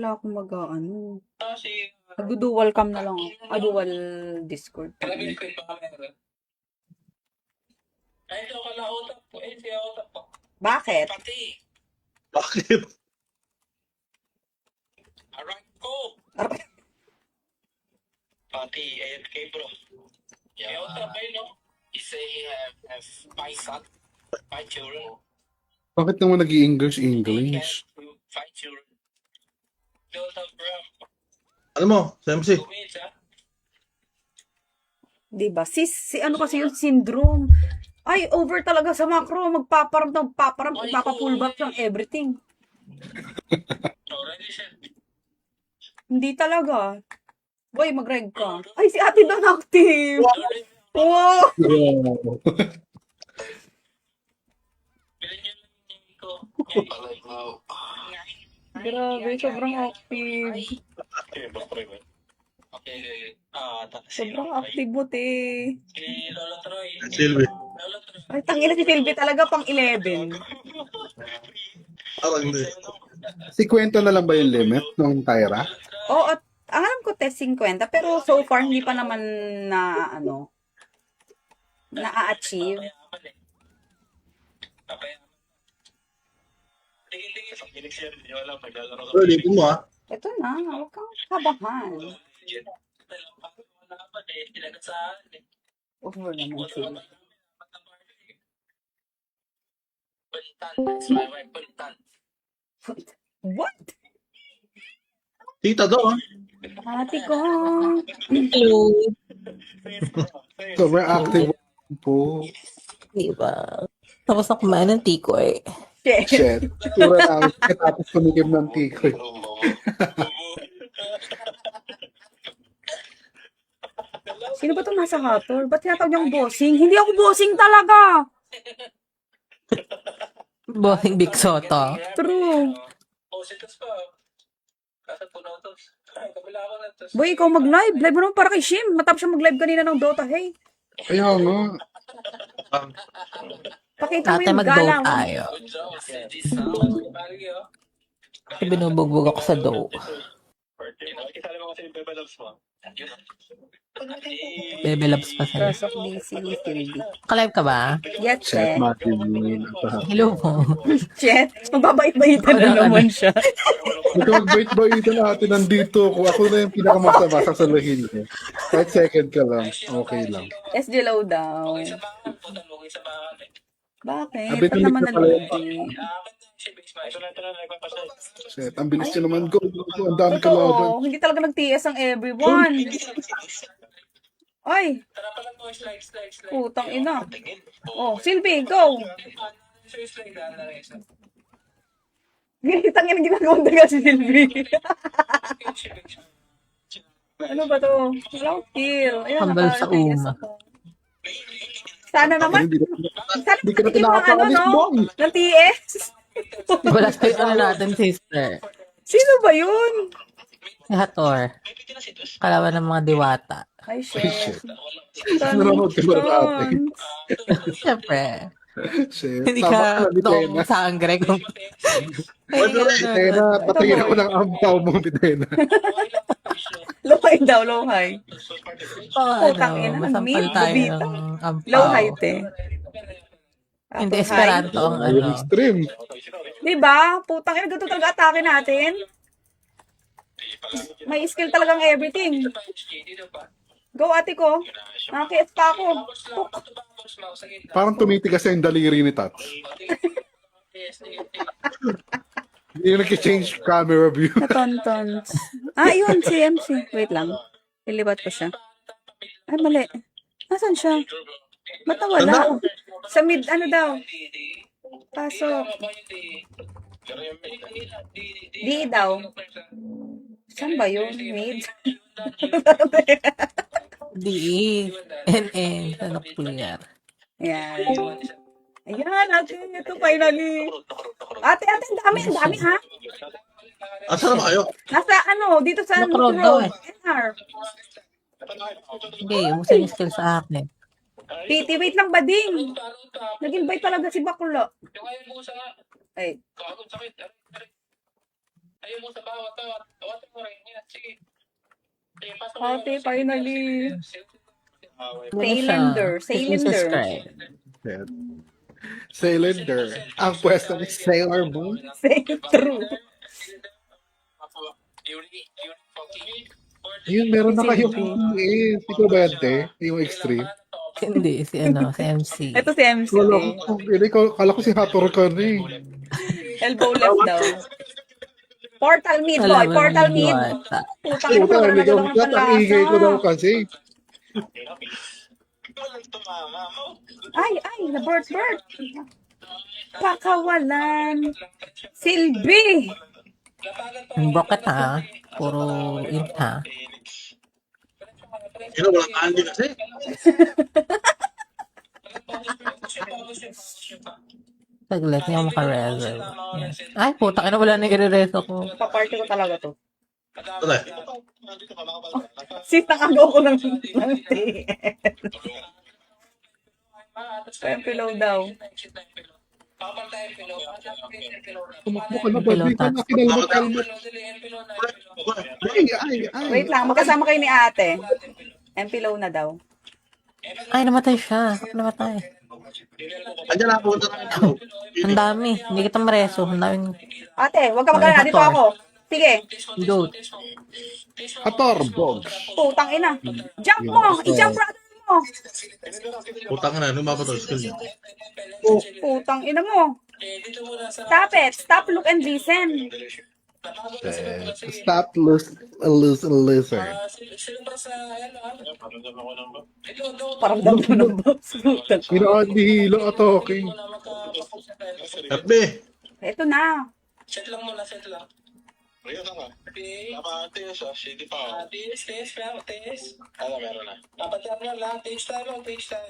Wala akong mag-ano. Kasi, Nag-dual cam na lang ako. Dual Discord. grabe ko pa meron. Ay, ito ka na utak po. Eh, siya utak po. Bakit? Pati, Bakit? aray ko. Pati, AFK bro. Yeah, utak ba yun, no? He say he have 5 sons, 5 children. Bakit naman nag-i-English? He English? have 5 children. Utak bro. Ano mo, Semsi? 2 minutes, ha? Diba? Si ano kasi yung syndrome. Ay, over talaga sa macro. Magpaparam, ipapapull back ng everything. Already siya. Hindi talaga. Boy, mag-reg ka. Ay, si ate doon active. Wow! Wow. Bilhin niyo lang ko. Grabe, sobrang active. Okay. Sobrang active mo, te. Si Lola Troy. Silvi. Lola Troy. Ay, tangina si Silvi talaga pang 11. Ako hindi. 50 na lang ba yung limit ng Tyra? Oo, at ang alam ko test 50, pero so far hindi pa naman na na-achieve. Bro, dito mo ah. Ito na, huwag kang kabahan. Over naman sila. What? Tita daw ah. Ate ko. Hello. Sobrang active po. Diba? Tapos na kumain ng tikoy. Shit. Shit. Siguro lang katapos tumikim ng tikoy. Sino ba itong nasa hator? Ba't tinatawag niyang bossing? Hindi ako bossing talaga. Bossing Big Soto. True. Boy, ikaw mag-live. Live mo naman para kay Shim. Matapos siya mag-live kanina ng Dota. Hey, Kaya nga. pakita mo Ate, yung mag-dote galang. tayo. Kasi binubugbog ako sa dough. Bebe loves pa sa'yo. Pasok ni si Silvi. Kalive ka ba? Yes, Shit, eh. Martin. Hello po. Shit. Mababait-baitan na naman siya. Huwag ka magbait-baitan natin. Nandito ako. Ako na yung pinakamasama sa salahin niya. Kahit second ka lang. Okay lang. SG low daw. Bakit? Sabi Ba't ko, naman nagpapala yun. nalugi? Shit, ang bilis niya naman. Go, go, go. Ang dami ka laban. Totoo. Hindi talaga nag-TS ang everyone. Ay, putang ina. Oh, Silvi, go. Ginitang ina ginagawa talaga si Silvi. Ano ba to? Wala akong kill. Ayun, Hambal sa naka-TS uma. ako. Sana naman. Sana Hindi ka na tikim ng ano, pinakakaalis, no? boy. Ng TS. Wala tayo ano natin, sister. Sino ba yun? Si Hator. Kalaban ng mga diwata. Ay, shit. Nanonood ka ba dati? Siyempre. Shit. Hindi Tama ka ka, Bitena. doong sangre kung... Bitena, patayin ako ng ampaw mo, Bitena. Low high daw, low high. Oh, Putang ina, masampal mid, tayo bubita. ng ampaw. Low high, te. Hindi Upper Esperanto ang Ayun ano. yung stream. Diba? Putang ina, ganito talaga atake natin. May skill talagang everything. Go, ate ko. Nakaki-F pa ako. Parang tumitigas yung daliri ni Tats. Hindi yung nag-change camera view. Natontons. Ah, yun, si MC. Wait lang. Ilibat ko siya. Ay, mali. Nasaan siya? Ba't nawala? Sa mid, ano daw? Pasok. Di daw. Saan ba yun? Mid? DE. NN. Sa nuclear. Ayan. Ayan, ate. Ito finally. Ate, ang dami ha? Asa na ba kayo? Nasa ano, dito sa Nakrog Road. daw eh. NR. Sige, ubusin yung skill sa akin. PT, wait lang, bading. Nag-invite talaga si Baklo. Ay, Ayaw mo sa bawat. Tawat mo rin. Yan, sige. Sige, pasok mo Ate, yung- finally. Ano siya? Cylinder, Please cylinder. subscribe. Cylinder. Ang pwesto ni Sailor Moon. Say true. Yun, meron na kayong Cylinder. Ikaw ba yan, te? Yung extreme? Hindi, si MC. Ito si MC. Kala ko si Hator ka na eh. Elbow left daw. Portal mid, boy. Alam mo Portal naman mid. diwata. Putang ina, Puta, wala na ikaw daw ng ka, ang ingay ko daw panlasa. kasi. Ay, na-bird. Pakawalan. Silbi. Ang broket ha. Puro int ha. Kaya walang Andy kasi. Saglit, hindi ako makareserve. Yan. Ay, puta, kaya wala na i-reso ko. Paparty ko talaga to. Ate. Sis, nakagaw ko ng Pillow daw. Tumakbo ka na ba? Pillow Di ka touch. na kinalmat-kalmat. Ay. Wait lang, magkasama kayo ni ate. Pillow na daw. Ay, namatay siya. Ako namatay. Andiyan na, punta na ito. Ang dami. Hindi kita mareso. Ang daming Ate, huwag ka magkala. Dito ako. Sige. goat. Hator, Bog. Putang ina. Jump mo. I-jump brother mo. Putang na, lumabas to skill niya. Putang ina mo. Stop it. Stop, look, and listen. Stop, listen. Parang damdaman ng box. Pinakadihilo at talking. FB. Ito na. Set lang muna, set lang. Rio ka nga. Naka-TS ah, shady pa. TS pa, TS. Meron na. Dapat lang, TH tayo, TH tayo.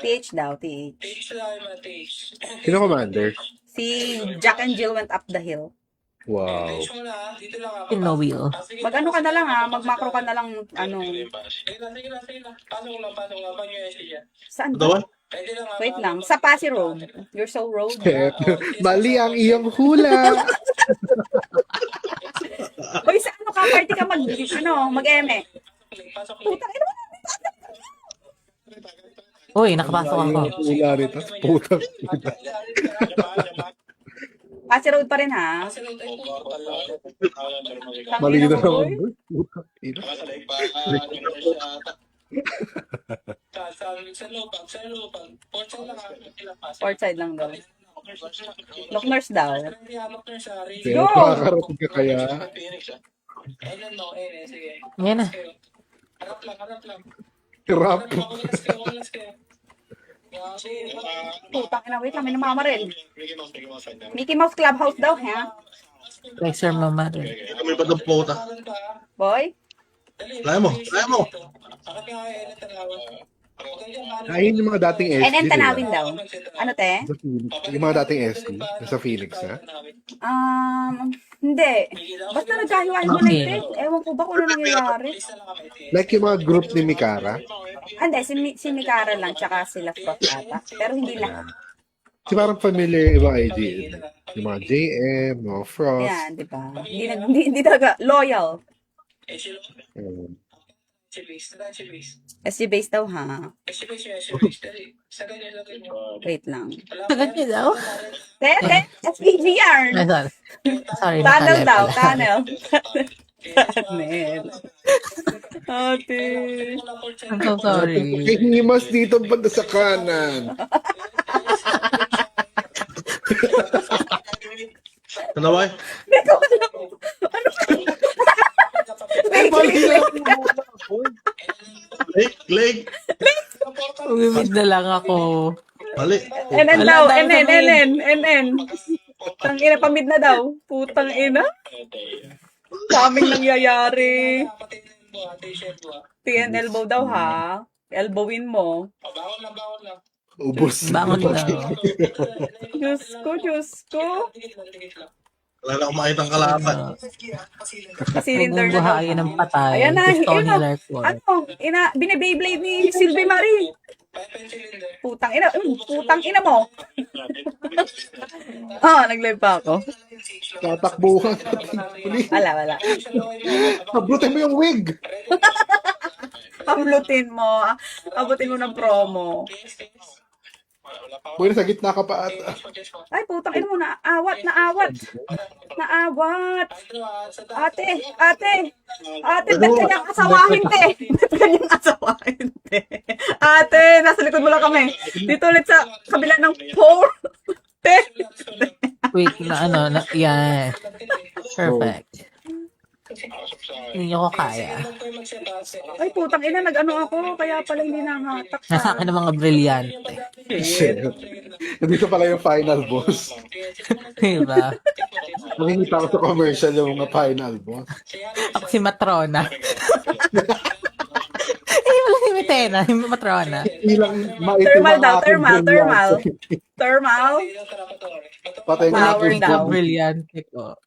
TH daw, TH. TH tayo, TH. Sino commander? Si Jack and Jill went up the hill. Wow. TH muna, dito lang ako. In no wheel. Mag-ano ka na lang ha. Mag-macro ka na lang. Ano. Sige na. Pasok lang. Pag yung SC dyan. Saan Ito ba? ba? Pwede lang. Wait lang. Sa Pasay Road. You're so road. Mali ang iyong hula. Hoy, sa ano ka? Party ka mag-eme. Pasok lang. Putang ina mo. Uy, nakapasok ako. Hula rito. Putang. Pasay Road pa rin ha. Mali na boy. naman. Putang ina. Sa lupang. Portal lang ako. Port side lang daw. Look nurse daw. Pero makakarating ka kaya. Sige. Yan na. Harap lang. Rap. Putang ina. Wait lang. May namamaril. Mickey Mouse Clubhouse daw ha. Like Sir Mama rin. Ito may batang puta. Boy. Laya mo. Ayun yung mga dating SD. And tanawin daw. Ano te? Sa Phoenix. Yung mga dating SD. Sa Phoenix, ha? Hindi. Basta nagkahiwa-hiwalay. Ewan ko ba kung ano nangyayari. Like yung mga group ni Mikara. Hindi, si Mikara lang, tsaka sila Frost ata. Pero hindi lahat. Si parang familiar yung mga IG. Yung mga JM, mga Frost. Yan, di ba? Hindi talaga loyal. SG base daw ha. Wait lang. Sagad niya daw. Te, SPG yarn. Ay, sorry. Sorry, Tunnel nakalep daw, pala. tunnel. Tunnel. Ate. I'm so sorry. Himas dito banda sa kanan. Tanaway. Leg. Umimid na lang ako. Mali. NN Wala daw, tayo sa NN. Putang ina, pamid na daw. Putang ina. Kaming nangyayari. TN elbow daw ha. Elbowin mo. Bangon lang. Ubus. Bangon daw. Diyos ko. Wala na akong makitang kalaban. Kasilin Huwag mong buhayin ng patay. Ayan na, Gusto ko yun ni na. Larkwood. Ano? Bine-Beyblade ni Sylvie Marie. Putang ina. Putang ina mo. Nag-live pa ako. Tatakbuhan. Wala. Abrutin mo yung wig. Abutin mo ng promo. Pwede sa gitna ka pa ata. Ay, putang ina mo, naawat. Ate, ba't kanyang asawahin, te? Ba't kanyang asawahin, te? Ate, nasa likod mo lang kami. Dito ulit sa kabila ng pole. Te. Wait, yan. Perfect. Hindi ko kaya. Ay, putang ina, nag-ano ako, kaya pala hindi nangatak. Nasa akin ng mga brilyante. Shit. Nandito pala yung final boss. Diba? Makikita ko sa commercial yung mga final boss. Ako si Matrona. Wala si Mitena, yung Matrona. Ilang maitim Thermal ang daw, aking thermal. brilyante. Thermal. Patay na Power yung daw. Brilyante ko.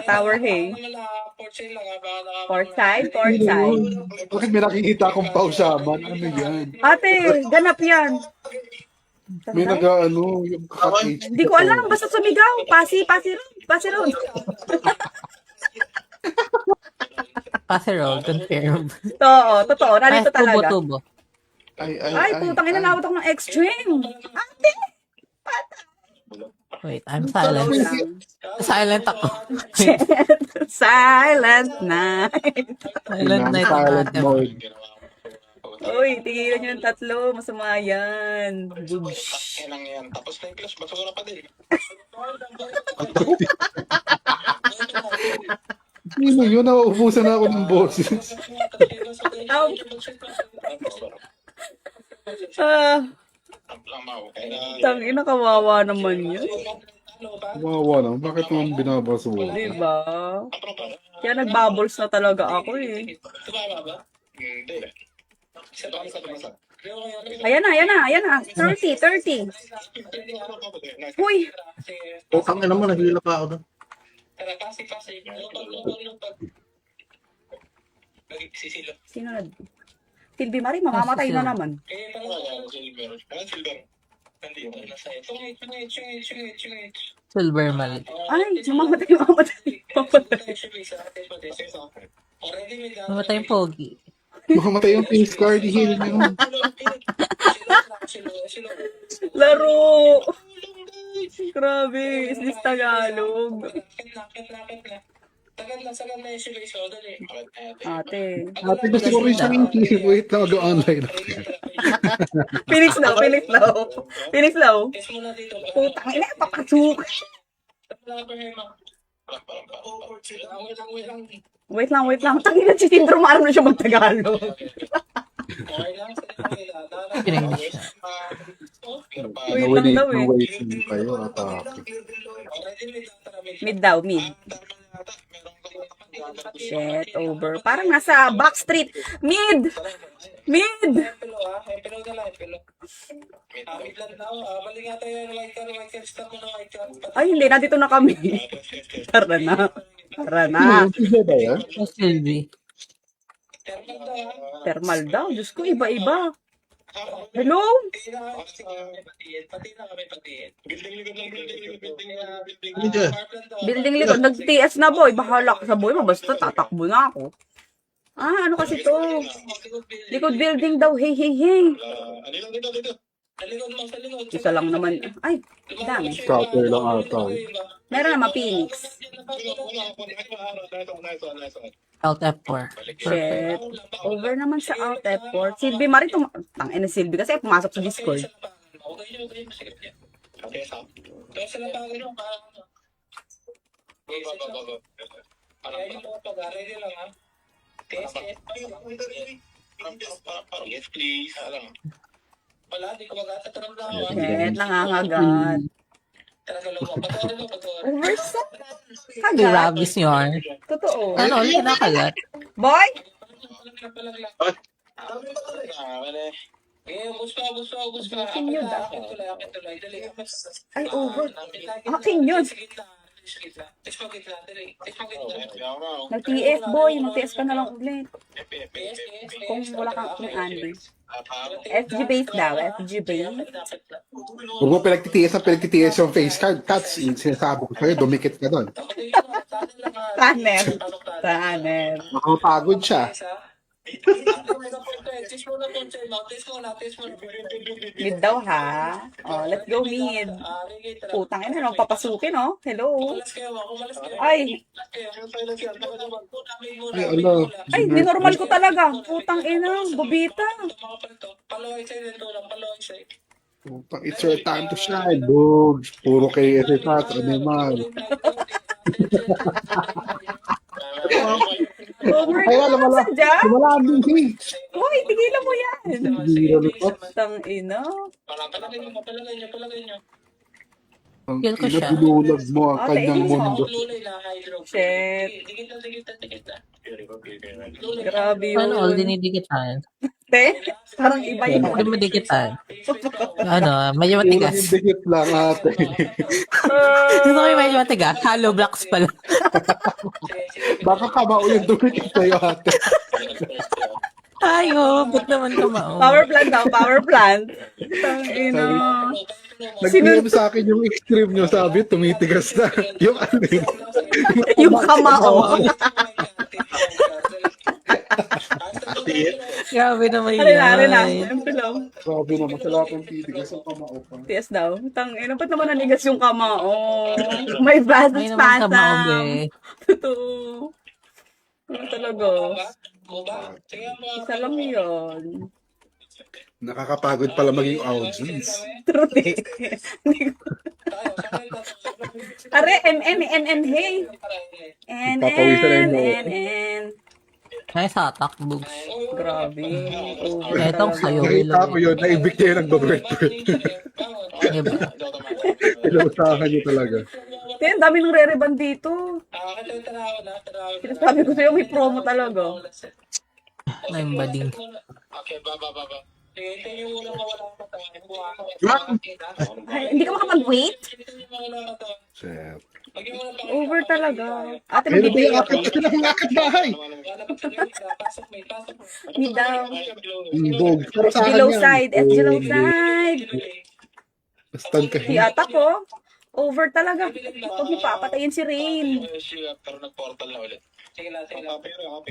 Tower hay. Port side. Bakit may nakikita akong pausaman? Ano yan? Ate, ganap yan. May nag-ano, yung cut-H. Hindi ko alam, basta sumigaw. Pasi ron. Casserole, confirm. Totoo, nandito talaga. Tubo. Ay, putang ina, nawat ako ng extreme. Ate! Wait, I'm Totoo silent. lang. Silent ako. Silent night. Silent night ang Silent atem. mode. Uy, tigilan nyo yung tatlo. Masama yan. Goosh. Ilang yan. Tapos na yung clash, basura pa din. Sino yun? Nauubusan na ako ng boses. Tangina, kawawa naman yun. Wawa lang. Bakit naman binabasura? Diba? Kaya nagbubbles na talaga ako eh. Hindi. Ayan na. 30. Uy, Putang ina mo, naghihila pa ako doon. sino na? Sylvie Marie, mamamatay na naman. Silver mali. Ay, mamamatay. Mamatay yung pogi. Makamatay yung face card. Heal nyo. Laro! Grabe, is this Tagalog? Ate. Ate, gusto ko rin siyang heal. Wait lang, mag-online ako. Phoenix Law. Putang ina, papasok. Wait lang. Tangina si Tindro, maaram na siya mag-Tagalog. Pinenglish na. Wait lang daw eh. Waiting kayo. Atake. Mid. Shit, over. Parang nasa Backstreet. Mid! Ay, hindi. Nandito na kami. Tara na. Sige ba yan? Oh, Sylvie. Thermal daw. Diyos ko, iba-iba. Hello? Ano dyan? Building likod. Nag-TS na boy. Bahala ka sa boy mo. Basta tatakbo na ako. Ano kasi to? Likod building daw. Hey. Dito. Isa lang naman. Ay, dami. Scatter lang ata. Meron naman Phoenix. Alt F4. Shit. Over naman sa Alt F4. Sylvie Marie, tangina Sylvie kasi pumasok sa Discord. Yes, please. Wala, di ko magkatatrabaho. Shit, nangangagat. Over sa Hey, kagat. Rabis yun. Totoo. Ano, ulit kinakalat? Boy? Akin yun. Akin yun. Mag-TS, boy. Mag-TS ka na lang ulit. Kung wala kang Andy. FG base daw. FG base. Huwag mo pinagtitiis yung face card. Tats, sinasabi ko sa'yo, dumikit ka doon. Tanner. Tanner. Makapagod siya. Mid daw ha. Oh, let's go mid. Putang ina, no? Papasukin, no? Hello. Ay, Ay, ala. ay, ninormal ko talaga. Putang ina, bubita. It's your time to shine, Bogs. Puro kay Tats, animal. Over Ay, wala, wala. sadya. Wala din si. Hoy, tigilan mo yan. Bira nito. Putang ina. Ang Feel ko siya. inabinulag mo ang Ate, kanyang inis mo. mundo. Shit. Grabe yun. Ano, all dinidikitan. Te, parang iba yun. Hindi mo dikitan. Ano, medyo Kulang yung matigas. dikit lang, ate. Gusto ko yung medyo matigas. Hollow blocks pala. Baka kamao yung dumikit sa'yo, ate. Ayo, ba't naman kamao? Power plant daw, power plant. Putang ina. Nag-PM sa akin yung extreme nyo, sabi, tumitigas na. Yung alin. Yung kamao. Grabe naman Ano na, ano na. yan. Siyempre lang. Sabi naman, sa lahat ng titigas ang kamao pa. Tigas daw. Tang ina, ba't naman nanigas yung kamao? May basa May naman kamao, spasm. be. Totoo. Ano talaga? Isa lang yun. Nakakapagod pala maging audience. Truth eh. Are, NN, hey. Papawisan na yun. NN. Ay, satak, bugs. Grabe. Over Etong talaga. sayo. Nakita ko yun, naibig niya yung nagbabrek-brek. Diba? Pinausahan niyo talaga. Kaya ang dami ng re-reban dito. Sinasabi ko sa'yo, may promo talaga. Ay, bading. Ay, hindi ka makapag-wait? Shit. Over talaga. Ate, Pero di mag-ibig akit ako. ka ng akit bahay. Mid down. Bog. Pero sa akin Below yan. side. FG low side. Stand ka. Si ata ko. Over talaga. Huwag mo papatayin si Rain. Pero nag-portal na ulit.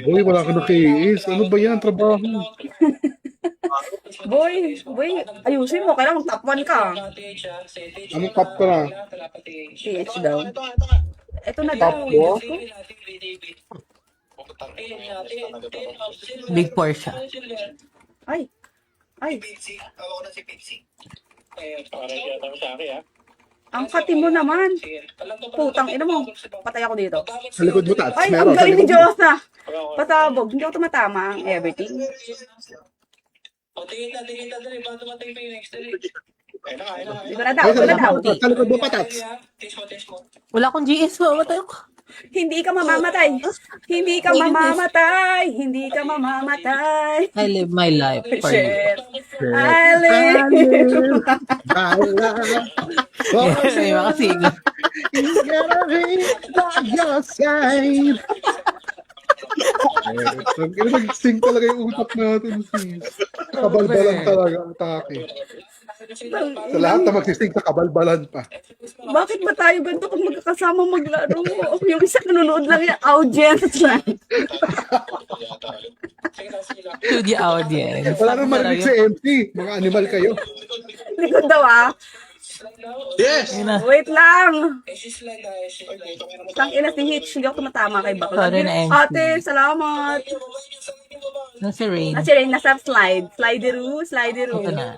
Boy, wala ka na kiis. Ano ba yan? Trabaho. Boy, ayusin mo. Kailangan mag-top 1 ka. Anong top ka na? PH daw. Ito na Top daw. four? Big Porsche. Ay. Ay. Ang kati mo naman. Putang ina mo. Patay ako dito. Sa likod mo, Tats. Ay, Meron. ang Sa galing ni likod mo. Diyosa. Pasabog. Hindi ako tumatama ang everything. Di ba na daw? Ay, sa Wala likod daw. mo, Tats. Sa likod mo pa, Tats. Wala akong GS, mamatay ako. Hindi ka mamamatay. Hindi ka mamamatay. Hindi ka mamamatay. I live my life for you. Shit. I live. May mga singer. Nag-sing talaga yung utak natin, sis. Kabalbalan talaga ang atake. Sa lahat na magsising sa kabalbalan pa. Bakit ba tayo ganito kung magkakasama maglaro? Yung isa nanonood lang yung audience lang. To the audience. Wala nang marinig si MC. Mga animal kayo. Likod daw ah. Yes! Yun na. Wait lang. Tang ina si Hitch. Hindi ako tumatama kay Bakla. Sorry na, MC. Ate, salamat. Nasa rain. Kasi rin, nasa slide. Slideroo, slideroo. Ito na.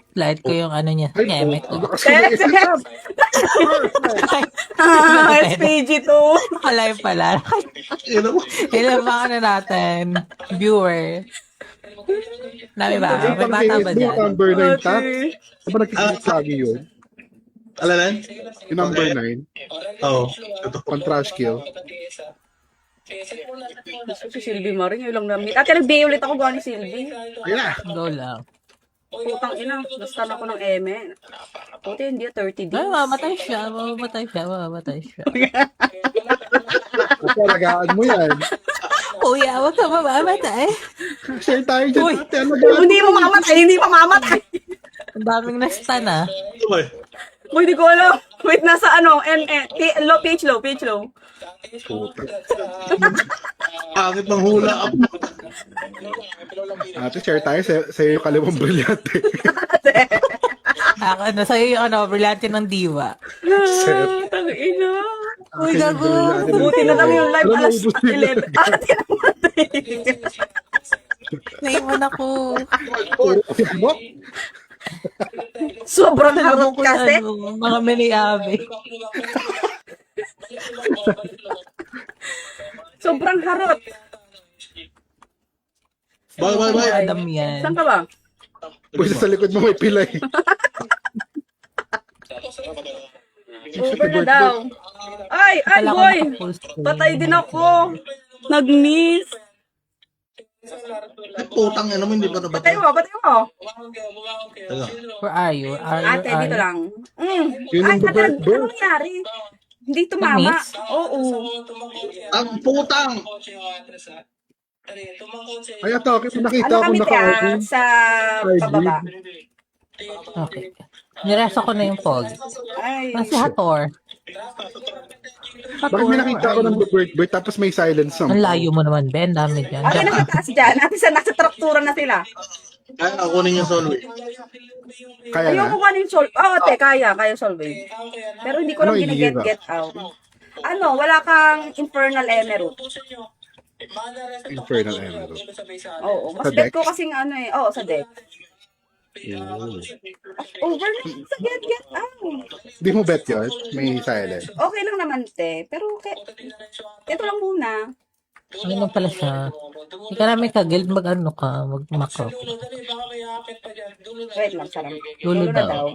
Slide ko yung ano niya. Ay, Nyemek ko. Yes, yes. Ah, SPG2. Alive pala. Ilan ba ano natin? Viewer. Nami ba? May bata ba dyan? Yung number 9, Tats? Ate. Di ba nagkikita lagi yun? Alalan? Yung number 9, Oo. pang trash kill. Si Sylvie Maring, yun lang namin. Ate, nag-BA ulit ako gawa ni Sylvie. Yeah. Go lang. Putang ina, basta na ako ng eme. Puti, hindi 30 Ay, days. mamamatay siya. Napalagaan mo yan. Kuya, wag ka mamamatay. Share tayo dyan. Uy. Ate, ano ba? Hindi mamamatay. Ang daming na-stun ah. Ito ba? Uy, di ko alam. Wait, nasa ano, page low. Puta. Bakit ng hula up? Ate, share tayo sa iyo kalimang brilyante. Ako, sa'yo yung brilyante ng diva. Tangina. Uy, gago. Buti na lang yung live alas Alam mo, ubus na 11. Ate namatay. Naiwan ako. Mo? Sobrang harot kasi. Mga mini-abe. Sobrang harot. Bye. Adam yan. Saan ka ba? Pwede sa likod mo may pilay. Over na daw. Ay, Wala boy. akong nakapost. Patay din ako. Nag-miss. Putang ina mo, hindi pa Patay nabatay. mo. Where are you? Ate, dito lang. Yun Ay, yung ate, ano bird. nangyari? Hindi tumama. Nag-miss? Oo. Ang putang! Ay, ito, nakita Ano ko kami kaya naka-open. sa pababa? Okay. Nirasa ko na yung fog. Ay, Nasi Hator. Bakit may nakita ko ng bird tapos may silence song? Ang layo mo naman, Ben. Dami dyan. ate nasa taas dyan. Ate sa nasa traktura na sila. Kaya kunin yung solve. Kaya na? Ayoko ka yung solve. Oh, ate, kaya solve. Pero hindi ko lang Ano, hindi ba? get out. Ano, wala kang infernal emerald. Infernal Emerald. Oo, mas Sa bet deck? ko kasing ano eh. Oo, sa deck. Over na sa get out. Di mo bet yun? May silence. Okay lang naman, te. Pero, ito lang muna. Ano lang pala siya? Hindi ka namin ka-guild mag-macro. Wait lang, sarang. Dulo Dulo na daw. daw.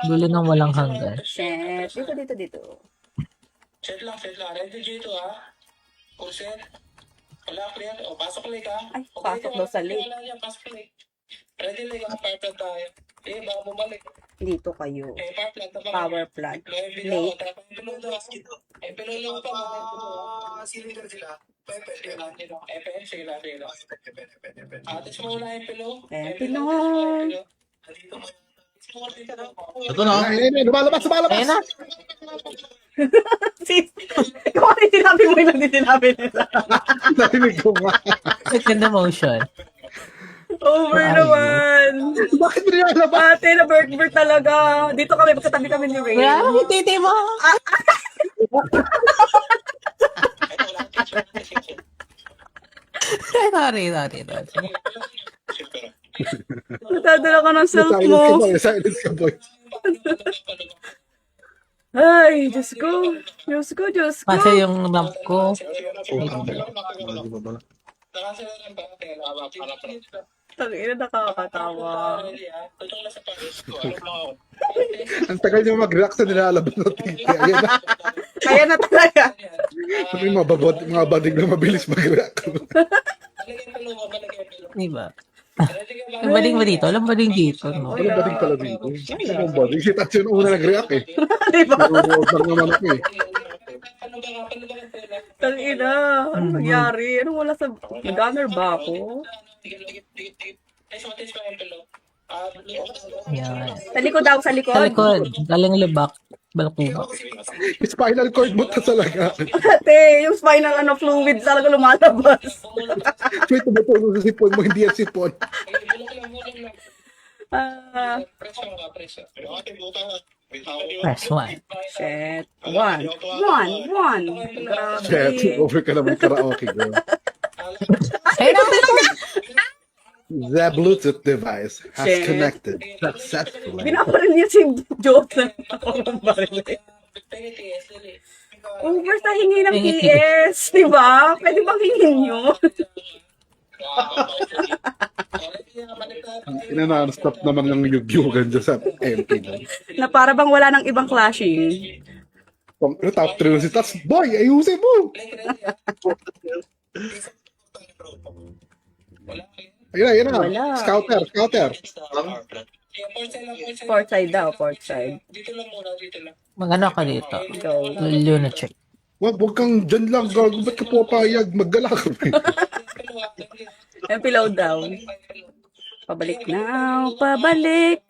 Dulo ng walang hanggan. Shit. Dito. Set lang. Ready dito ha. Kurset. Wala, clear. O, pasok lake ha. Ay, pasok daw sa lake. Wala niya, pasok lake. Ready lake ha, power plant tayo. Baka bumalik. Dito kayo. Power plant na pa. Power plant. Lake. Lake. Pinulo pa. Cylinder sila. Sige lang. Atis mo muna yung pilo. Pilon. Ito na. Ay, lumalabas! Ayun na. Sis, ikaw kasi sinabi mo yung hindi sinabi nila. Narinig ko nga. Second emotion. Over naman. Bakit mo nilalabas? Ate, na bird talaga. Dito kami, magkatabi kami ni Ray. Wala akong titi mo. Sorry. Natadala ka ng self Silence mo. ka boy. Silence ka boy. Ay, Diyos ko. Kasi yung lamp ko. Tangina, nakakatawa. Ang tagal niyo mag-react sa nilalabas ng titi. Ayan na. Kaya na talaga. Sabi mga badig na mabilis mag-react. Diba? Ang bading mo dito? Alam bading dito, no? Walang badig pala dito. Walang badig. Si Tatsu yung una nag-react eh. Diba? Huwag lang naman ako eh. Tangina. Ano nangyari? Ano wala sa... Nag-honor ba ako? Yan. Sa likod daw, sa likod. Sa likod. Galing libak. Balakubak. Spinal cord mo ta talaga. Ate, yung spinal fluid talaga lumalabas. May tumutulong sa sipon mo, hindi yan sipon. Press 1. Shit. One. Shit, Grabe. over ka naman karaoke, girl. Ayun na, The Bluetooth device has Shit. connected successfully. Binabaril niya si Joseph. Ako ng baril. Over sa hingi ng PS, di ba? Pwede bang hingin nyo? Non-stop naman ng yugyugan dyan sa MP. Na para bang wala nang ibang clashing. Top 3 na si Tats. Boy, ayusin mo! Ayun na. Wala. Scouter. Port side daw, port side. Dito lang muna, dito lang. Magano ka dito? Go. Lunatic. Wag kang dyan lang, gago. Ba't ka pupayag? Maggala ka. MP load down. Pabalik now, pabalik.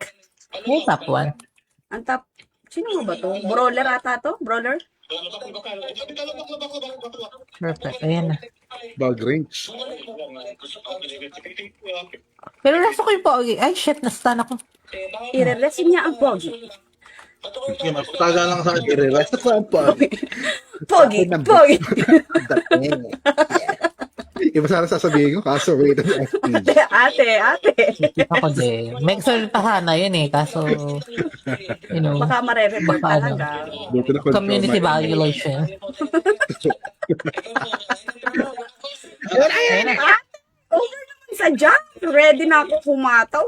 May top 1. Ang top, sino ba to? Brawler ata to? Brawler? Perfect. Ayan na. Bag range. Pero nasa ko yung pogi. Ay, shit. Nastan ako. Ireresin niya ang pogi. Sige, magtaga lang sa akin. I-rest ko ang pag. Pogi, pogi. Iba sana sasabihin ko, kaso wait ang FPG. ate. Ako din. May exaltahan na yun eh. Kaso, you know, Baka marereport Baka ano. talaga. Buti na control community my- violation. Ayan na. Over naman sa jump. Ready na ako kumataw.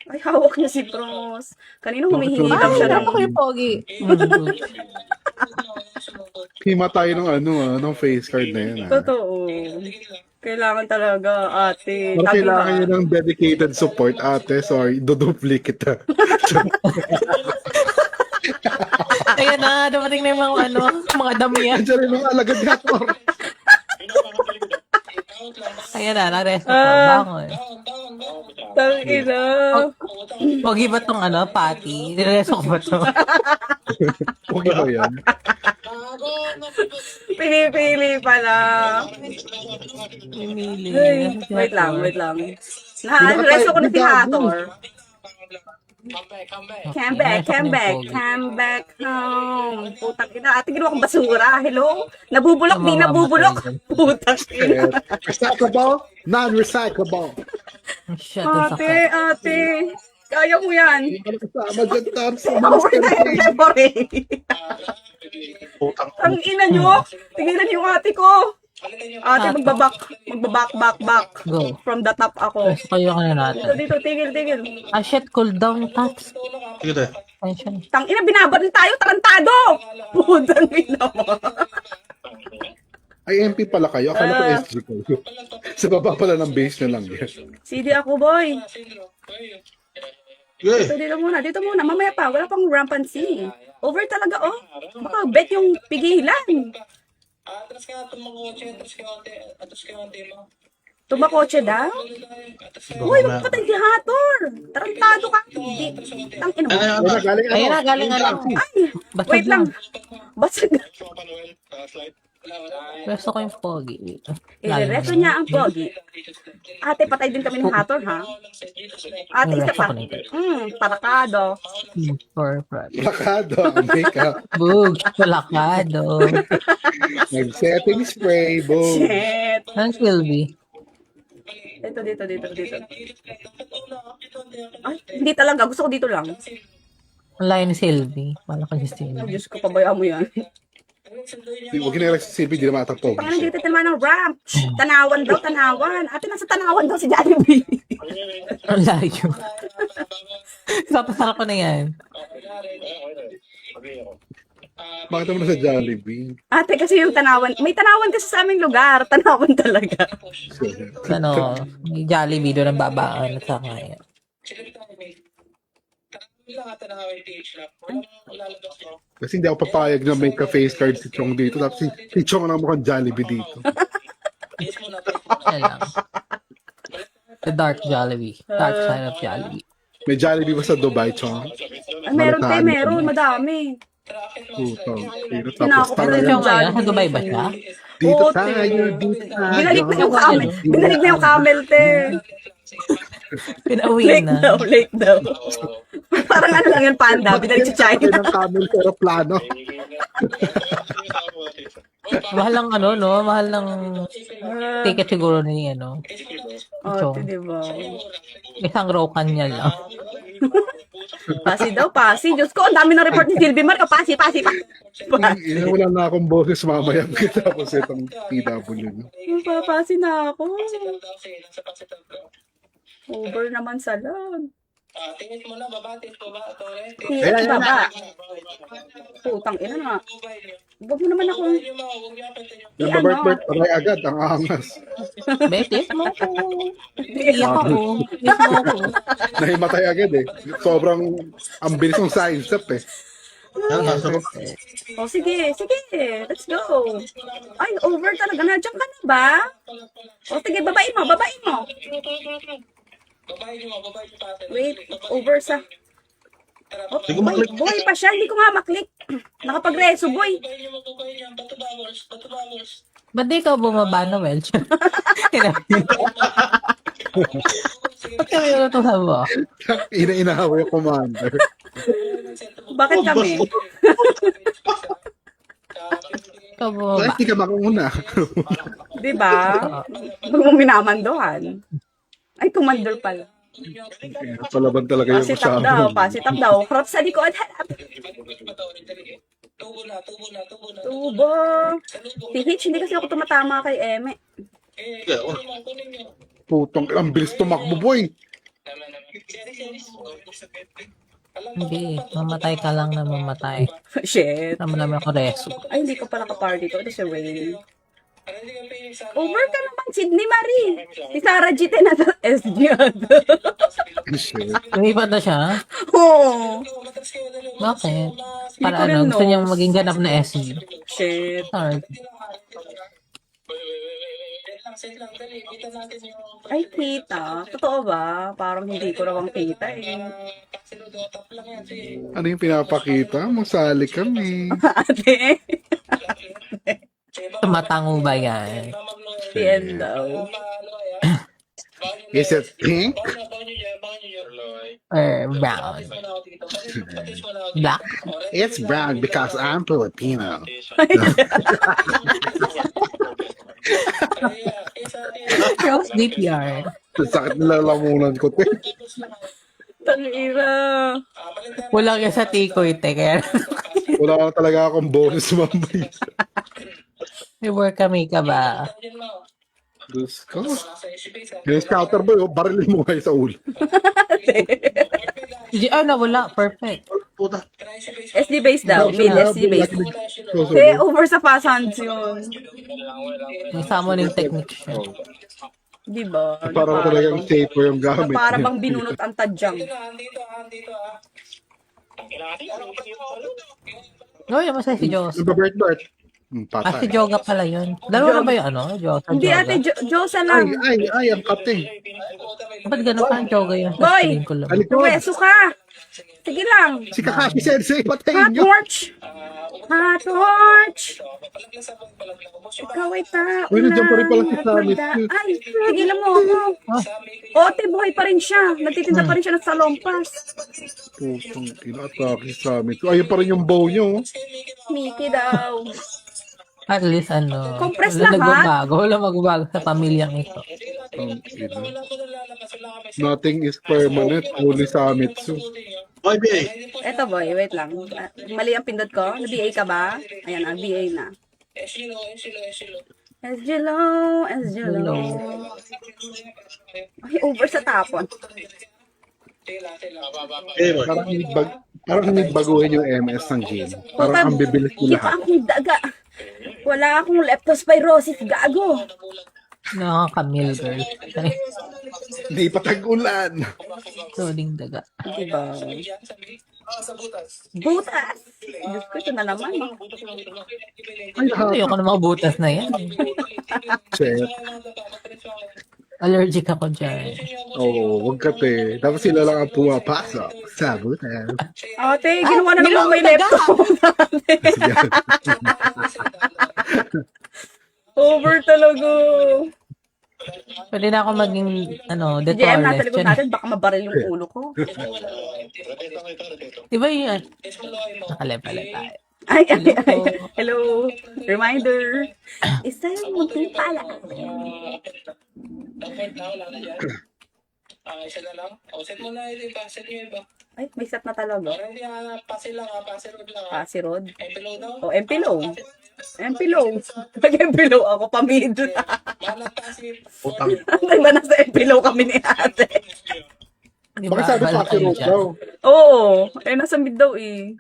Ay, hawak niya si Pros. Kanino humihingi siya Ako ng... yung pogi. Hima tayo ng face card na yun. Totoo. Kailangan talaga, ate. Kung Tabi kailangan na. nyo ng dedicated support, ate, sorry, dudupli kita. Ayan na. Dumating na yung mga damihan. Andiyan rin mga alagad ni Hator. Ayan na. Naresto ko. Bangon. Tangina. Pogi ba tong pati? Niresto ko ba to? Okay ba yan? Pinipili pala. Mimili. Ay, wait lang. Na-resto ko na si Hator. Come back home. Putang ina. Ate, ginawa kong basura. Hello? Nabubulok, di nabubulok. Putang ina. Recyclable? Non-recyclable. Shit, ang Ate, sakit. ate. Kaya mo yan. Hindi ka nakasama dyan, Tar. Sa Over na yung memory. Putang. Ang ina nyo. Tigilan yung ate ko. Ate, back. Go. From the top ako. Resto kayo ka na natin. Dito, tigil. Ah, shit. Cool down taps. Sige tayo. Tension. Tang ina, binabaril tayo, tarantado! Putang ina mo. Ay, MP pala kayo. Akala ko SG kayo. Sa baba pala ng base na lang yan. CD ako, boy. Sige. Dito muna. Mamaya pa, wala pang rampancy. Over talaga, oh. Baka bet yung pigilan. Atras ka, tumangkotse, atras ka mo. Tumakotse daw? Uy, magpatay si Hator. Tarantado ka. Tang ina mo. Ano Wala, galing Ayan na, galing Ay, Basag wait lang. Basag. Resto ko yung pogi. Irereso niya ang pogi. Ate, patay din kami ng Hator, ha? Ate, isa pa. Parakado. Lakado, ang makeup. Bug. Palakado. Nag-setting spray, boom. Shit. Ang Sylvie. Dito. Ay, hindi talaga. Gusto ko dito lang. Ang layo ni Sylvie. Malaki si Ay, Sylvie. Diyos ko, pabayaan mo yan. Huwag ginagawa si Silvi, di naman atang Pangalan pogi. dito naman ng ramp. Tanawan. Ate, nasa Tanawan daw si Jollibee. Ang layo. Papasara ko na yan. Bakit naman sa Jollibee? Ate, kasi yung Tanawan. May Tanawan kasi sa aming lugar. Tanawan talaga. May Jollibee doon ang babaan at saka yan. Kasi hindi ako papayag na may ka-face card si Chong dito. Tapos si Chong ang mukhang Jollibee dito. Yan lang. The dark Jollibee. Dark side of Jollibee. May Jollibee ba sa Dubai, Chong? Ay, meron. Madami. Puto. Dito Pinako tapos ko Pero rin siya yung ngayon, sa Dubai ba siya? Dito Oo, tayo, te. dito tayo. Binalik na yung camel. Binalik na yung camel, te. Pinauwi na. Late daw. Parang ano lang yung panda. Binalik sa Sakay China. ng camel sa aeroplano. Mahal ng mahal ng ticket siguro ni Oh, diba? Isang row kanya lang. Pasi. Diyos ko, ang dami ng report ni Silvie Mar. Pasi. Wala na akong boses mamaya. Tapos itong PW. Papasi na ako. Over naman sa lag. Tingin mo na, baba, Tore. Tingin baba. Putang ina nga. Huwag mo naman ako. Yung babert-bert, aray agad, ang angas. Betis mo ko. Iyak ako. Miss mo ko. Nahimatay agad eh. Sobrang, ang bilis ng science step eh. Yan, nasa O, sige. Let's go. Ay, over talaga. Nandiyan ka na ba? O, sige, babain mo. Babae niyo pa. Wait, over sa... Oh, Sige, boy, maklik. boy pa siya. Hindi ko nga maklik. Nakapagreso, boy. Babae niyo. Bato bangers. Ba't di ka bumaba na, Welch? Ba't kami natutuhan mo? Inaaway yung commander. Bakit kami? Ikaw Ay, bumaba. hindi ka makuna. Diba? Huwag mo minamandohan. Ay, commander pala. Palaban talaga yung Pasitap daw. Harap sa likod. Harap. Tubo na. Tubo. Si Hitch, hindi kasi ako tumatama kay Eme. Putong, ang bilis tumakbo, boy. Hindi, mamatay ka lang na mamatay. Shit. Tama naman ako reso. Ay, hindi ko pala ka-party to. Ito si Wayne. Over ka naman, Sydney Marie. Si Sarah G. na sa SG. Shit. Lumipat na siya? Oo. Bakit? Hindi ko Para rin ano, gusto know. niyang maging ganap na SG. Shit. Sorry. Set lang, dali. Kita natin yung... Ay, kita. Totoo ba? Parang hindi ko raw ang kita eh. Tap lang yan. Sige. Ano yung pinapakita? Masali kami. Ate. Tumatango ba yan? Yan daw. Is it pink? Or brown? Black? It's brown because I'm Filipino. Rose DPR. Sakit na lalamunan ko. Tangina. Wala ka sa tikoy, te. Kaya Wala ka talaga akong bonus mamay. may work kami ka ba? Diyos ko. Yung scouter boy, oh, barilin mo kayo sa ulo. Wala. Perfect. puta. SD base daw. Mid SD base. Eh, over sa fast hands yun. May summoning technique siya. Di ba? Parang talagang safer yung gamit. Para bang binunot ang tadyang. No, yung masaya si Diyos. Bert. Si Patay. Joga pala yun. Dalawa na ba yung ano? Joga. Hindi ate, Diyosa lang. Ay, ang kapte. Ba't gano'n pa ang Joga yun? Boy! Sasabihin ko lang. Alikod. Pweso ka! Sige lang. Si Kakashi Sensei, patayin Hot nyo. torch! Hot torch! Ikaw ay tao Uy, nandiyan pa rin pala si na Samit. Ay, tigilan mo ako. Ote, buhay pa rin siya. Nagtitinda pa rin siya ng salompas. Putong tinatake sa amin. Ayun pa rin yung bow nyo. Mickey daw. At least ano. Compress wala lahat. nagbabago. Wala magbabago sa pamilyang ito. Ang ina. Nothing is permanent. Only Samitsu. Oy, BA. Eto boy, wait lang. Mali ang pindot ko. Na-BA ka ba? Ayan, BA na. SG low. Ay, over sa tapon. Eh, boy. Parang nagbaguhin yung MS ng game. Parang ang bibilis Kita ko lahat. akong daga. Wala akong leptospirosis, gago. Nakaka-meal girl. Hindi pa tag-ulan. Loading daga. Diba? Butas. Diyos ko, ito na naman. Ay, lahat. Ayoko na mga butas na yan. Shit. Allergic ako dyan. Oo, wag ka te. Tapos sila lang ang pumapasok. Sabutan. Ate, ginawa na naman may laptop. Over talaga. Pwede na ako maging, GM, nasa detorless. likod natin, baka mabaril yung ulo ko. Diba yun? Nakalepa-lepa tayo. Ay. Hello. Reminder. Isa yung munting pala. Isa na lang. Set mo na ito iba. Set nyo iba. Ay, may set na talaga. Hindi pase lang pase road lang Pasi Rod. Below daw. O, MP low. Pag MP low, ako pamid. Malang pase. Diba nasa MP low kami ni ate? Diba? Bakit sabi Bala pa si kayo Road dyan. daw? Oo. Eh, nasa mid daw eh.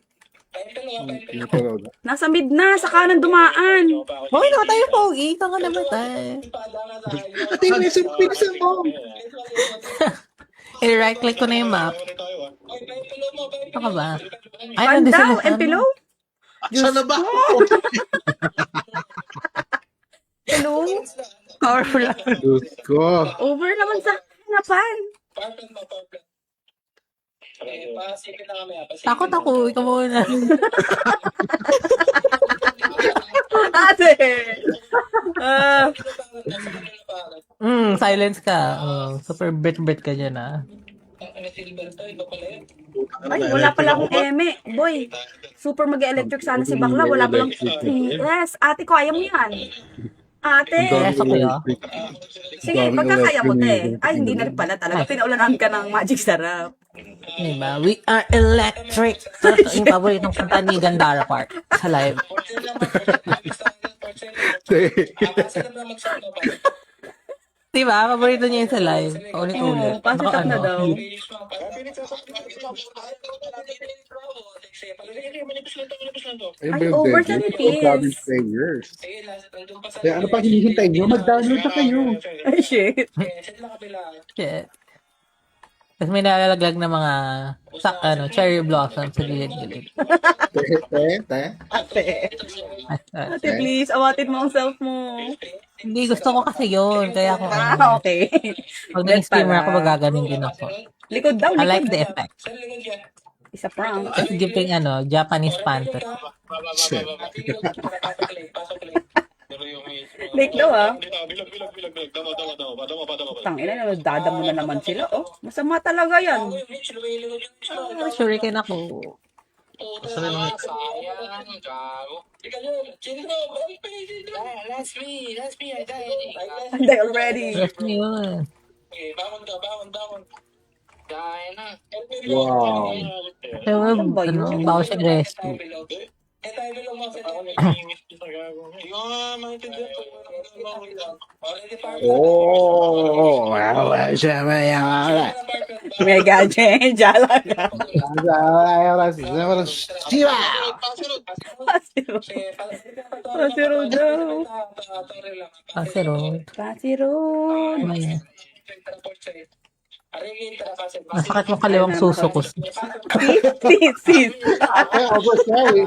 Pinapanood. Nasa mid na, sa kanan dumaan. Bakit naman tayo pogi? Ikaw ka naman tayo. Ate, pinisan mo. I-right click ko na yung map. Ano ka ba? Ay, Panda, nandun sila. and below? Saan na ba? Hello? Powerful lang. Diyos ko. Over naman sa hanapan. Takot ako. Ikaw muna. Ate! Ah, Silence ka. Super bit-bit ka dyan, ah. ay, wala pala akong eme. Boy, super mag-electric sana si bakla. Wala palang PS. Ate ko, ayaw mo yan. Ate, Yes, ako yun. sige, pagkakaya mo, te. Ay, hindi na rin pala talaga. Pinaulanan ka ng magic sarap. Diba? We are electric. Ito yung paboritong kanta ni Gandara Park sa live. Diba? Paborito niya yun sa live. Ulit-ulit. Oo, pass it up na daw. Ayun ba Ay, yung over deadline? 10 PS. Programming players. Kaya ano pa hinihintay nyo? Mag-download na kayo. Ay, shit. Shit. Tapos may nalalaglag na mga cherry blossom sa gilid-gilid. Te. Ate, please, awatin mo ang self mo. Hindi, gusto ko kasi yun. Kaya ako, Ah, okay. pag nag-streamer ako, magaganon din ako. Likod daw, I like likod. the effect. Isa prank. It's giving, Japanese panther. Shit. Like daw, ah. Bilag. Dama. Tangina, dadamo na naman sila, oh. Masama talaga yan. Sure ka na ako. They already. Yes, yun. Bangon. Wow. Pero, ba yun? bago siya rescue. Oh, wow. Siya ba yan? Mega Jen, jala ka. Siwa! Pasiro daw. Pasiro. Pasiro. May, masakit mo kaliwang suso ko. Sis. Ako, sorry.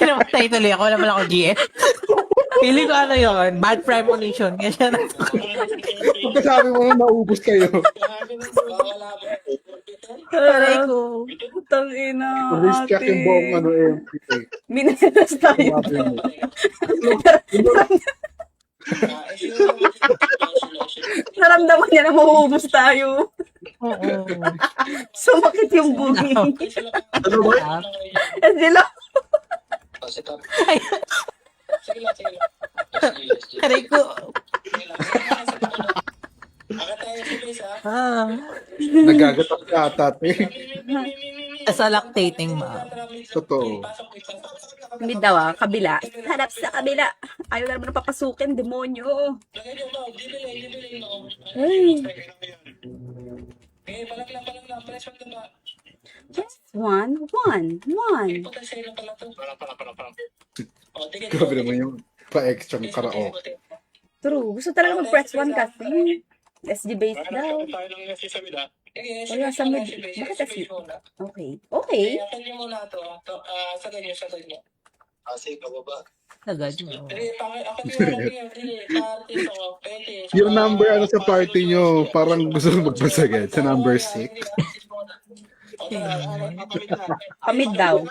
Namatay tuloy ako. Wala pala ako GF. Pili ko yun. Bad premonition. Kaya siya Pagkasabi mo na naubos kayo. Aray ko. Tangina, Risk ate. yung buong MP. Minalas tayo. Naramdaman niya na mauubos tayo. Oo. Sumakit yung bugi. Ano ba? Sila. Aray ko. Nagagatak ka ata, eh. Sa lactating ma. Totoo. Hindi daw, kabila. Harap sa kabila. Ayaw na naman papasukin, demonyo. Ay. Just one. Grabe naman yung pa-extra ng karaoke. True. Gusto talaga mag-press one kasi. SG based daw. Wala sa mid. Bakit SG? Okay. Sagad mo. Yung number ano sa party nyo, parang gusto ko magpasagad sa number 6. Pamid daw.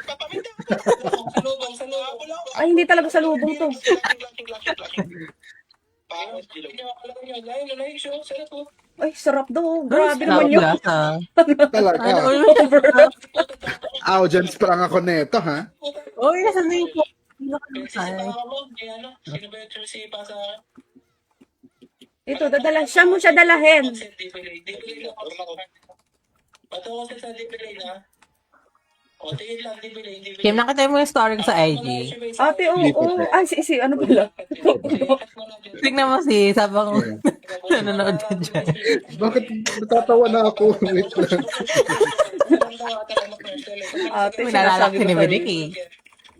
Ay, hindi talaga sa lubong to. Ay, sarap daw. Grabe naman yun. Lasa. Talaga. Over. Audience pa lang ako neto, ha? Uy, nasa na yung Ito, siya mo siya dalahin. Kim, nakita mo yung story ko sa IG. Ate, oo. Ay, ano pala? Tignan mo si Sabang nanonood ka dyan. Bakit natatawa na ako? Wait lang. Ate, May nalalak sinasabi si ko ni sa'yo. Vidic eh.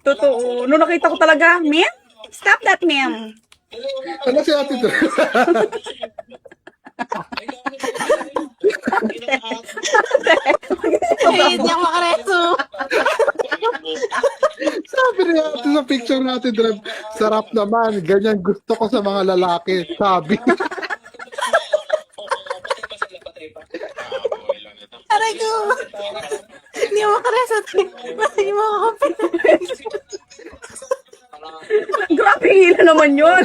Totoo. Nung nakita ko talaga, ma'am, stop that, ma'am. Ano si Ate Dre? Ay, hindi ako makareso. Sabi ni Ate sa picture natin, Dre, sarap naman. Ganyan gusto ko sa mga lalaki. Sabi. Aray ko. Hindi ako makareso. Hindi mo ako Grabe hila naman yun.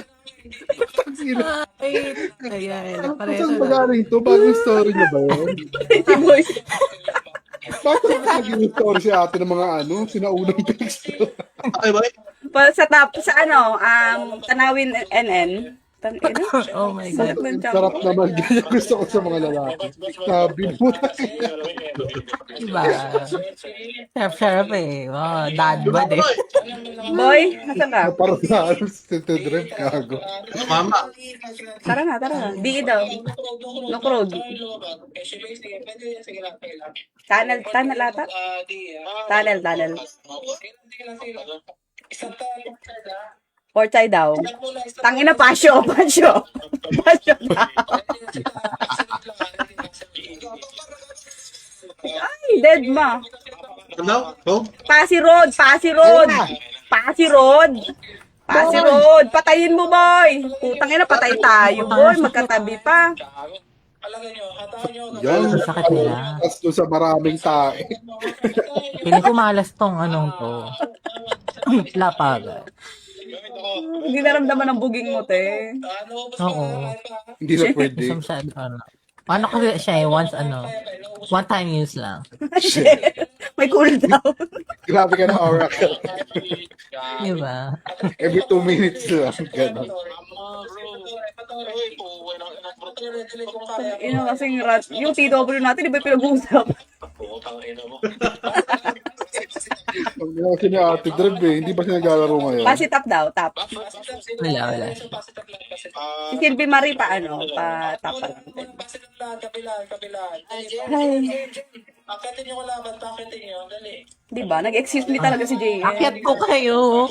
Ay, ayan. Nagpareso Saan na. magaling to? Bagong story niya ba yun? Si boy. Bakit naging story si Ate ng mga sinaunang picture? Okay ba? Sa top, sa Tanawin NN. Ina? Oh my God. Sakit ng tiyan Sarap ko. naman. Ganyan gusto ko sa mga lalaki. Sabi mo na siya. Diba? Sarap eh. Oh, dad bod eh. Boy, nasan ka? Parang halos si Ate Dre, kago. Mama. Tara na, tara na. Di daw. Look road. Tunnel ata? Tunnel. Portside daw. Tangina, pasyo daw. Ay, dead ma. Ano? Oh? Pasi Road. Patayin mo, boy. Putang ina, patay tayo, boy. Magkatabi pa. Yan. Ang sakit nila. Tapos doon sa maraming tae. Piling ko malas tong anong to. Lapag. Hindi naramdaman ng buging mo, te. Oo. Hindi na pwede. Isang sad, ano kasi siya eh, one time use lang. May cooldown. Grabe ka na aura ka. Diba? Every 2 minutes lang. Ganon. Ino kasing rat. Yung TW natin, di ba pinag-uusap? Ang ginawa si ni Ate Dre, hindi ba siya naglalaro ngayon? Pasi top daw, top. Wala. Si Silvie Marie pa top pa natin. Ay, Akitin niyo ko laban, pakitin niyo, dali. di ba? Nag-excuse me talaga si JN. Akyat ko kayo.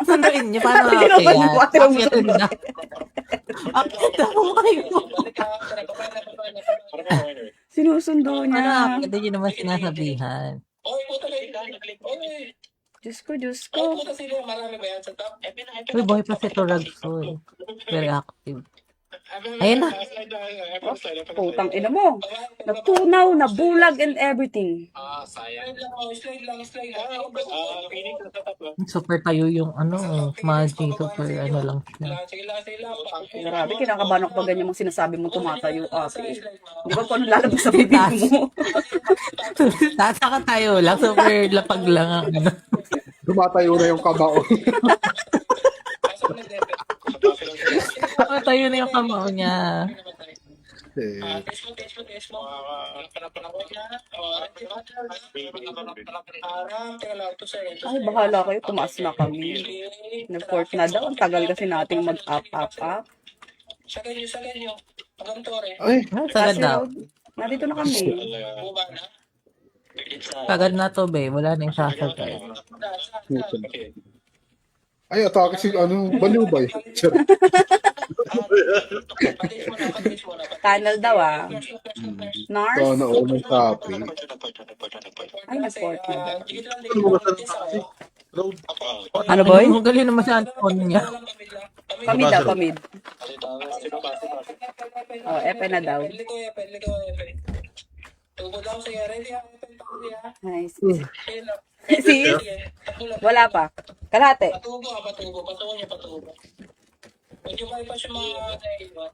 Sunduin niyo. Paano Hindi naman akyat? po, ate, huwag mo Akyatin sunduin. na. Akyat ako kayo. Sinusundo Ano niya. akyatin niyo naman sinasabihan? Oy, puta kayo, nag-click. Oy, Diyos ko. oy, puta sila, marami ba yan sa top? Uy, boy pa si Toragso. Very active. Ayun na. Putang ina mo. Natunaw, nabulag and everything. Sayang. Slide lang. Pinig na sa top. Super tayo yung Magi. Super lang siya. Sige lang. Grabe, kinakabahan ako pag ganyan mong sinasabi mo tumatayo, ate. Di ba kung ano lalabas sa bibig mo? Tataka tayo lang. Super lapag lang ang Dumatayo na yung kamao. Tayo na yung kamao niya. Taste mo. Ay, bahala kayo, tumaas na kami. Nag-fourth na daw, ang tagal kasi nating mag-up. Sagad nyo. Hanggang tore. Ay, Sagad daw. Nandito na kami. Buba na. Sagad na to, babe. Wala na yung sasagad. ay, atake si baliw ba eh? Tunnel daw, Nars? Sana all may copy. Ay, nag-fourth na daw. Ano ba sa taxi? Road. Ano, boy? Ang galing naman sa Anton niya. Pamid daw, pamid. Oh, epe na daw. Tubo daw siya. Ready ha? Nice. See? Wala pa. Kalate. Patubo. Patubo. Huwag nyo bypass yung mga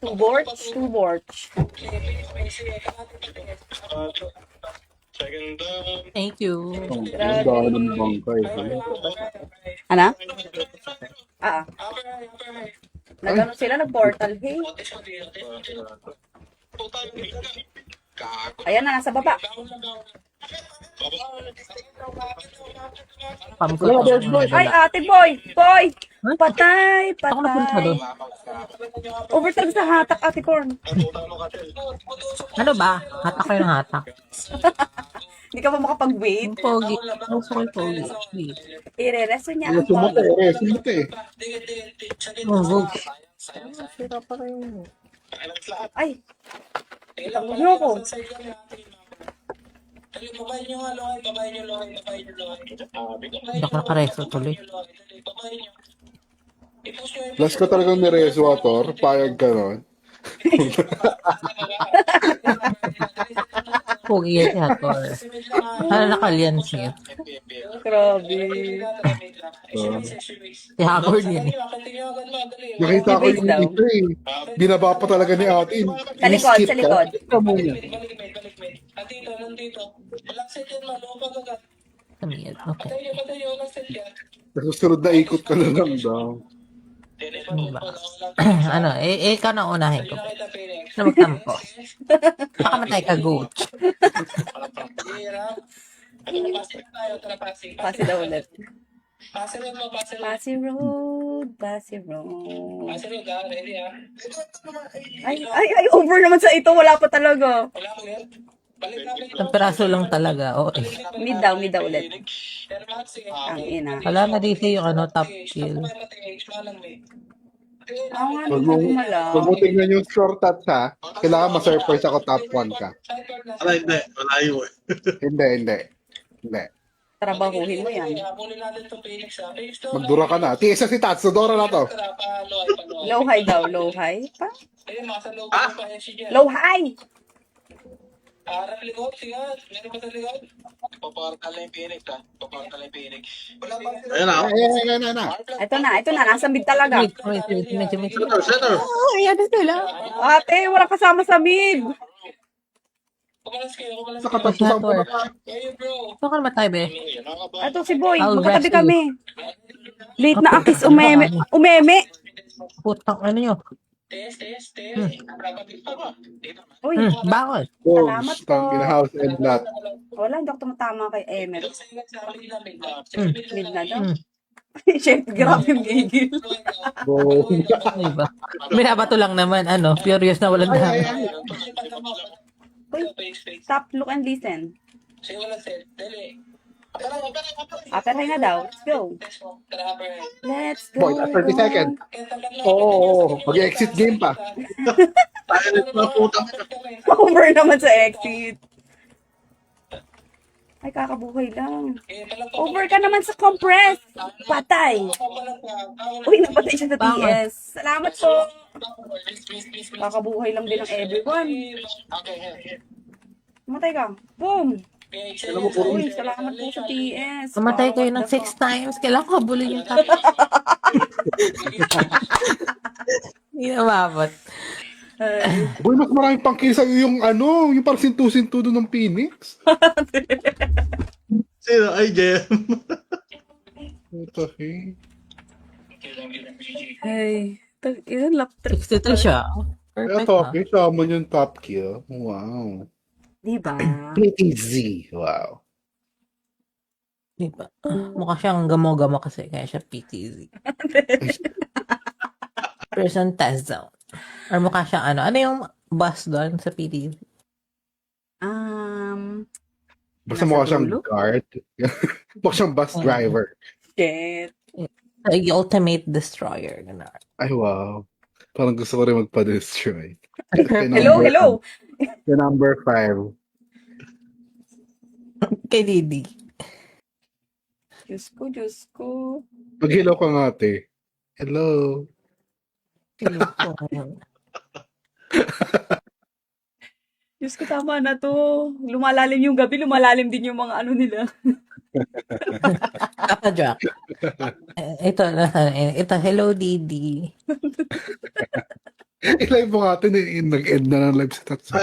Two boards. Second down. Thank you. Ang dahil ng bangkay. Ano? Nagano sila, nag-portal. Hey. Ayan na, nasa baba. Ay, ate, boy! Patay! Ako napunta doon. Overtime sa hatak, ate Corn. Ano ba? Hatak kayo ng hatak. Hindi ka pa makapag-wait. Ang pogi. Gusto ko yung pogi. Wait. Irereso niya Ano ang sumute, pogi. sumute. Oh, Vogue. Sira pa kayo. Lahat. Ay, Ilang Tawag niyo ako. Babae nyo nga, Lohay. Babae nyo, Lohay. Babae nyo, Lohay. Hindi ako nakareso tuloy. Babae nyo. I-post nyo yung Last ko talagang nireso, Ator. Payag ka nun. Pogi yan si Hator. Ano nakalyan siya? grabe. Si Howard yan eh. Nakita ko Wait yung daw. isa eh. Binaba pa talaga ni ate. Sa likod, Skip sa ka. likod. Ikaw muna. Nandito, nandito. Walang set yan, malupag agad. Tamil. Okay. Patay nyo, walang set yan. Sa susunod na ikot ka na lang daw. Diba? Ano, ikaw na unahin ko. Na magtampo. Baka matay ka, Gooch. Hirap. Passing tayo, tara passing. Pasi daw ulit. Passing road mo, passing road. Pasi road, pasi road. Passing road, ah. Ready, ah. Ay, over naman sa ito. Wala pa talaga. Wala mo yun? Balik namin. Isang piraso lang talaga. Oo eh. Mid daw ulit. Pero maxi, Ang ina. Wala na dito yung ano, top kill. Ako nga, Huwag hindi mo, ko malaw. huwag mo tingnan yung shortcuts ha. Kailangan ma-surprise ako top 1 ka. Wala, hindi. Malayo eh. Hindi. Trabahuhin mo yan. Habulin natin to Phoenix, ah. Phoenix to. Magdura ka na. Tiisa si Tatsu. Dora na to. Tara, pa-loy, pa-loy. Low high daw, low high. Pa? Ayun, mga sa loob pa yan siya dyan. Low high! Harap likod, sigat. Meron ba sa likod? Papartal na yung Phoenix, ah. Papartal na yung Phoenix. Wala pa. Ayun na. Ito na. Nasa mid talaga. Wait. Center. Oh, ayan na sila. Ate, wala kasama sa mid. Kumalas kayo. Sa katapusan ko na. Hey, bro. Baka naman tayo, be. Ito si Boy. I'll Magkatabi rest you. kami. Late na akis umeme. Putang ano nyo. Test. Dapat pa ba? Uy, Bakit? Salamat po. Tang in house and lot. wala. Hindi ako tumatama kay Emer. Mid na daw. Hmm. Chef, grabe yung gigil. Bo. Diba? Binabato lang naman, ano, furious na walang dami. Uy, stop, look and listen. Sige, wala set. Dali. Upper high na daw. Let's go. Test mo. Tara, upper high. Let's go. Boy, 30 seconds. Oo. Mag-exit game pa. Tayo na mga putang. Over naman sa exit. Ay, kakabuhay lang. Over ka naman sa compress. Patay. Uy, napatay siya sa TS. Salamat po. Kakabuhay lang din ng everyone. Okay. Matay ka. Boom. Uy, salamat po sa TS. Mamatay kayo ng 6 times. Kailangan ko habulin yung top. Hindi na mabot. Ay, Boy, mas maraming pang kill sa'yo yung yung parang sintu-sintu doon ng Phoenix. Sino? Ay, Jem. Ito, eh. ay. Ilan lap trip? 63 siya. Perfect Ito, ha. kasama yung top kill. Wow. Diba? PTZ. Wow. Diba? Mukha siyang gamo-gamo kasi kaya siya PTZ. Person test zone. Or mukha siyang ano yung boss doon sa PTZ? Basta Nasa mukha siyang dulo? guard. Mukha siyang bus driver. Shit. The ultimate destroyer. Ganun. Ay, wow. Parang gusto ko rin magpa-destroy. Hello. The number 5. Kay Didi. Diyos ko. Mag-hello ka nga, ate. Hello. Diyos ko, tama na to. Lumalalim yung gabi, lumalalim din yung mga ano nila. Papa Jack. Ito, hello Didi. I-live mo nga ate. Nag-end na ng live sa Tatsu.